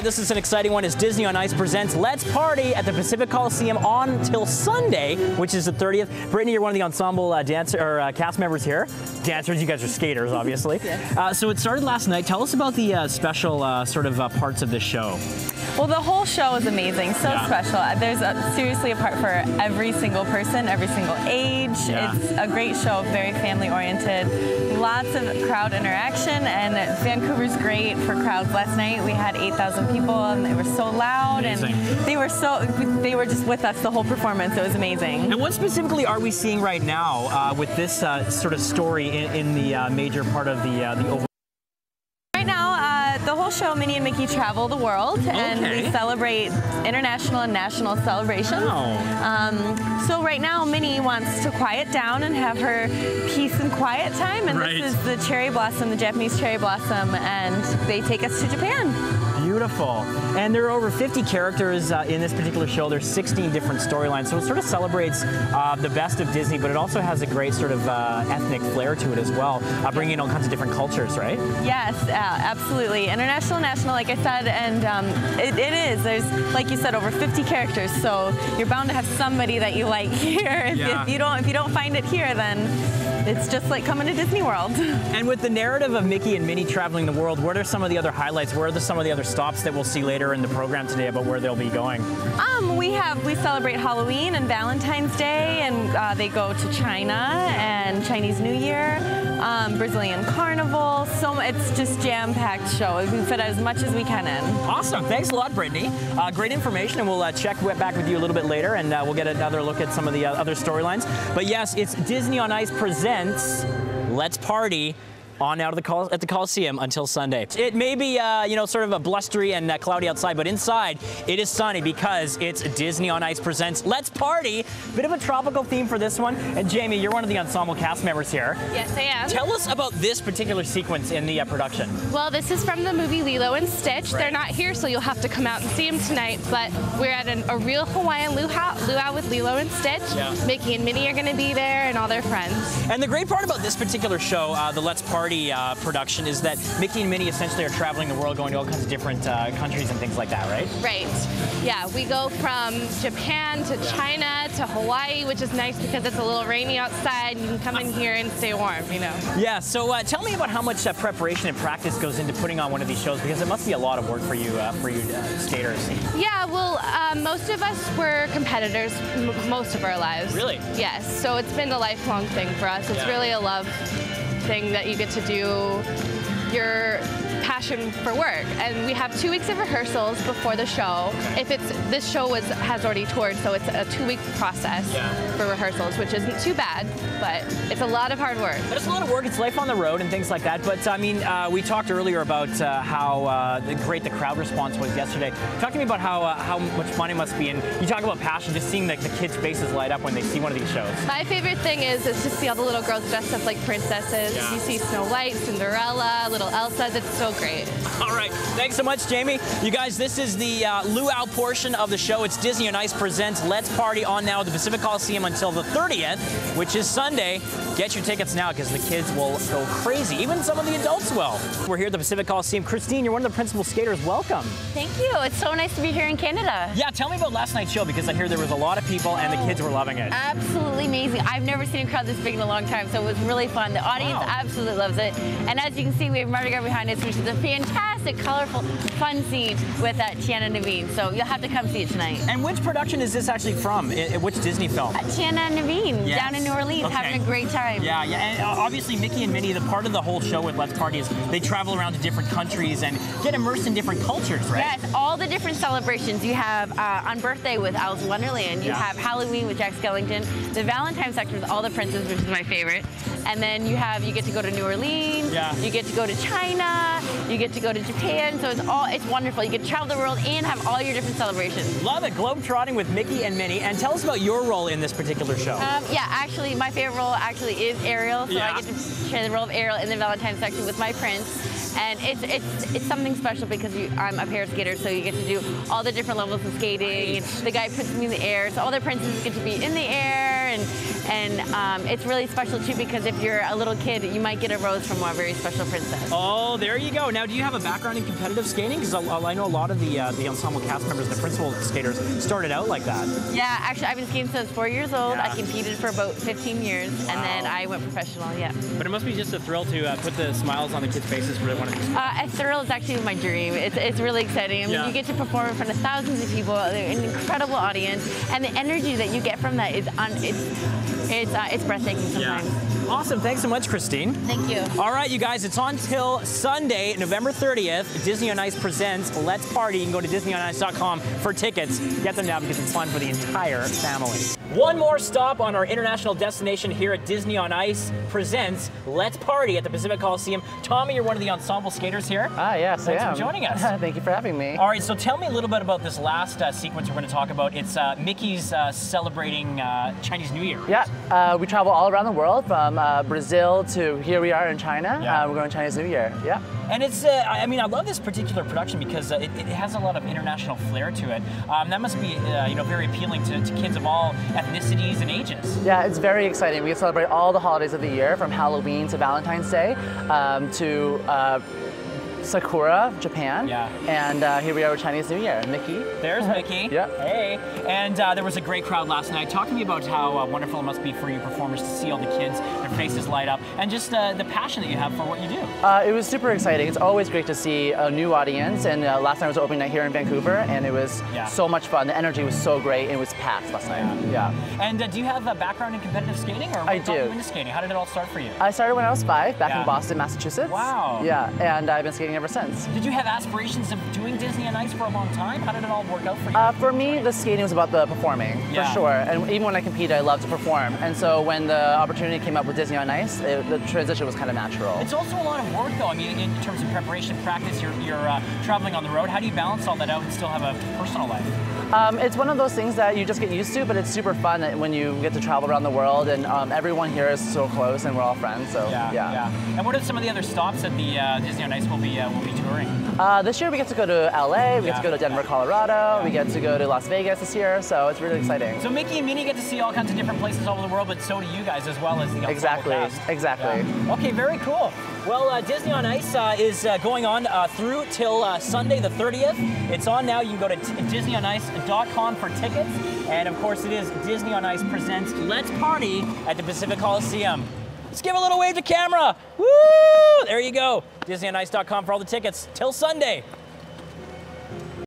This is an exciting one as Disney on Ice presents Let's Party at the Pacific Coliseum on till Sunday, which is the 30th. Brittany, you're one of the ensemble cast members here. Dancers, you guys are skaters, obviously. Yes. So it started last night. Tell us about the special parts of this show. Well, the whole show is amazing, so special. There's seriously a part for every single person, every single age. It's a great show, very family-oriented, lots of crowd interaction, and Vancouver's great for crowds. Last night we had 8,000 people, and they were so loud, amazing. And they were just with us the whole performance. It was amazing. And what specifically are we seeing right now with this sort of story in the major part of the Oval? Right now, the whole show, Minnie and Mickey travel the world, and we celebrate international and national celebrations. Wow. So right now, Minnie wants to quiet down and have her peace and quiet time, and this is the cherry blossom, the Japanese cherry blossom, and they take us to Japan. Beautiful. And there are over 50 characters in this particular show. There's 16 different storylines. So it sort of celebrates the best of Disney, but it also has a great sort of ethnic flair to it as well, bringing in all kinds of different cultures, right? Yes, absolutely. International, national, like I said, and it is. There's, like you said, over 50 characters, so you're bound to have somebody that you like here. If you don't find it here, then it's just like coming to Disney World. And with the narrative of Mickey and Minnie traveling the world, what are some of the other highlights? Where are some of the other stops that we'll see later in the program today about where they'll be going? We celebrate Halloween and Valentine's Day, and they go to China and Chinese New Year, Brazilian Carnival. So it's just jam-packed show. We fit as much as we can in. Awesome. Thanks a lot, Brittany. Great information, and we'll check back with you a little bit later, and we'll get another look at some of the other storylines. But yes, it's Disney on Ice presents Let's Party on out of at the Coliseum until Sunday. It may be, sort of a blustery and cloudy outside, but inside it is sunny because it's Disney on Ice presents Let's Party. Bit of a tropical theme for this one. And Jamie, you're one of the ensemble cast members here. Yes, I am. Tell us about this particular sequence in the production. Well, this is from the movie Lilo and Stitch. They're not here, so you'll have to come out and see them tonight, but we're at a real Hawaiian luau with Lilo and Stitch. Mickey and Minnie are going to be there, and all their friends. And the great part about this particular show, the Let's Party production, is that Mickey and Minnie essentially are traveling the world, going to all kinds of different countries and things like that, right? Right. Yeah, we go from Japan to China to Hawaii, which is nice because it's a little rainy outside. You can come in here and stay warm, you know. Yeah, so tell me about how much preparation and practice goes into putting on one of these shows, because it must be a lot of work for you skaters. Yeah, well, most of us were competitors most of our lives. Really? Yes, so it's been a lifelong thing for us. It's really a love thing that you get to do your passion for work, and we have 2 weeks of rehearsals before the show. This show has already toured, so it's a 2-week process for rehearsals, which isn't too bad, but it's a lot of hard work. But it's a lot of work. It's life on the road and things like that. But I mean, we talked earlier about how great the crowd response was yesterday. Talk to me about how much fun it must be, and you talk about passion, just seeing the kids' faces light up when they see one of these shows. My favorite thing is to see all the little girls dressed up like princesses. You see Snow White, Cinderella, little Elsa. That's so great. All right, thanks so much, Jamie. You guys, this is the luau portion of the show. It's Disney on Ice presents Let's Party on now at the Pacific Coliseum until the 30th, which is Sunday. Get your tickets now because the kids will go crazy. Even some of the adults will. We're here at the Pacific Coliseum. Christine, you're one of the principal skaters. Welcome. Thank you. It's so nice to be here in Canada. Yeah, tell me about last night's show, because I hear there was a lot of people and the kids were loving it. Absolutely amazing. I've never seen a crowd this big in a long time, so it was really fun. The audience absolutely loves it. And as you can see, we have Mardi Gras behind us, which is a fantastic, colorful, fun scene with Tiana Naveen. So you'll have to come see it tonight. And which production is this actually from? Which Disney film? Tiana Naveen, down in New Orleans, having a great time. Yeah, and obviously Mickey and Minnie, the part of the whole show with Let's Party is they travel around to different countries and get immersed in different cultures, right? Yes, all the different celebrations. You have on birthday with Alice in Wonderland, you have Halloween with Jack Skellington, the Valentine's section with all the princes, which is my favorite. And then you get to go to New Orleans, you get to go to China, you get to go to Japan, so it's wonderful. You get to travel the world and have all your different celebrations. Love it, globe-trotting with Mickey and Minnie. And tell us about your role in this particular show. Yeah, actually, my favorite role is Ariel, so I get to share the role of Ariel in the Valentine's section with my prince. And it's something special because I'm a pair skater, so you get to do all the different levels of skating. And the guy puts me in the air, so all the princesses get to be in the air, and it's really special too because if you're a little kid, you might get a rose from a very special princess. Oh, there you go. Now, do you have a background in competitive skating? Because I know a lot of the ensemble cast members, the principal skaters, started out like that. Yeah, actually, I've been skating since I was 4 years old. Yeah. I competed for about 15 years, and then I went professional. Yeah. But it must be just a thrill to put the smiles on the kids' faces for one of these. A thrill is actually my dream. It's really exciting. I mean, you get to perform in front of thousands of people, an incredible audience, and the energy that you get from that is it's breathtaking sometimes. Yeah. Awesome. Thanks so much, Christine. Thank you. All right, you guys, it's on till Sunday, November 30th. Disney on Ice presents Let's Party. You can go to DisneyOnIce.com for tickets. Get them now because it's fun for the entire family. One more stop on our international destination here at Disney on Ice presents Let's Party at the Pacific Coliseum. Tommy, you're one of the ensemble skaters here. Yes, Thanks I am. for joining us. Thank you for having me. All right, so tell me a little bit about this last sequence we're going to talk about. It's Mickey's celebrating Chinese New Year. Yeah, we travel all around the world from Brazil to here we are in China. Yeah. We're going to Chinese New Year. Yeah. And it's, I mean, I love this particular production because it has a lot of international flair to it. That must be, very appealing to kids of all ethnicities and ages. Yeah, it's very exciting. We get to celebrate all the holidays of the year, from Halloween to Valentine's Day to Sakura, Japan. Yeah. And here we are with Chinese New Year. Mickey. There's Mickey. Yeah. Hey. And there was a great crowd last night. Talk to me about how wonderful it must be for you performers to see all the kids, their faces light up, and just the passion that you have for what you do. It was super exciting. It's always great to see a new audience. And last night was opening night here in Vancouver, and it was so much fun. The energy was so great, and it was packed last night. Yeah. And do you have a background in competitive skating, or I do. Got you into skating? How did it all start for you? I started when I was 5, back in Boston, Massachusetts. Wow. Yeah, and I've been skating ever since. Did you have aspirations of doing Disney on Ice for a long time? How did it all work out for you? For me, the skating was about the performing, for sure. And even when I competed, I loved to perform. And so when the opportunity came up with Disney on Ice, the transition was kind of natural. It's also a lot of work, though. I mean, in terms of preparation, practice, you're traveling on the road. How do you balance all that out and still have a personal life? It's one of those things that you just get used to, but it's super fun when you get to travel around the world, and everyone here is so close, and we're all friends. So yeah. And what are some of the other stops that the Disney on Ice will be touring? This year we get to go to LA, we get to go to Denver, Colorado, we get to go to Las Vegas this year, so it's really exciting. So Mickey and Minnie get to see all kinds of different places all over the world, but so do you guys as well as the ensemble cast. Exactly. Yeah. Okay, very cool. Well, Disney on Ice is going on through till Sunday the 30th. It's on now. You can go to DisneyOnIce.com for tickets. And of course it is Disney on Ice presents Let's Party at the Pacific Coliseum. Let's give a little wave to camera. Woo! There you go. DisneyOnIce.com for all the tickets till Sunday.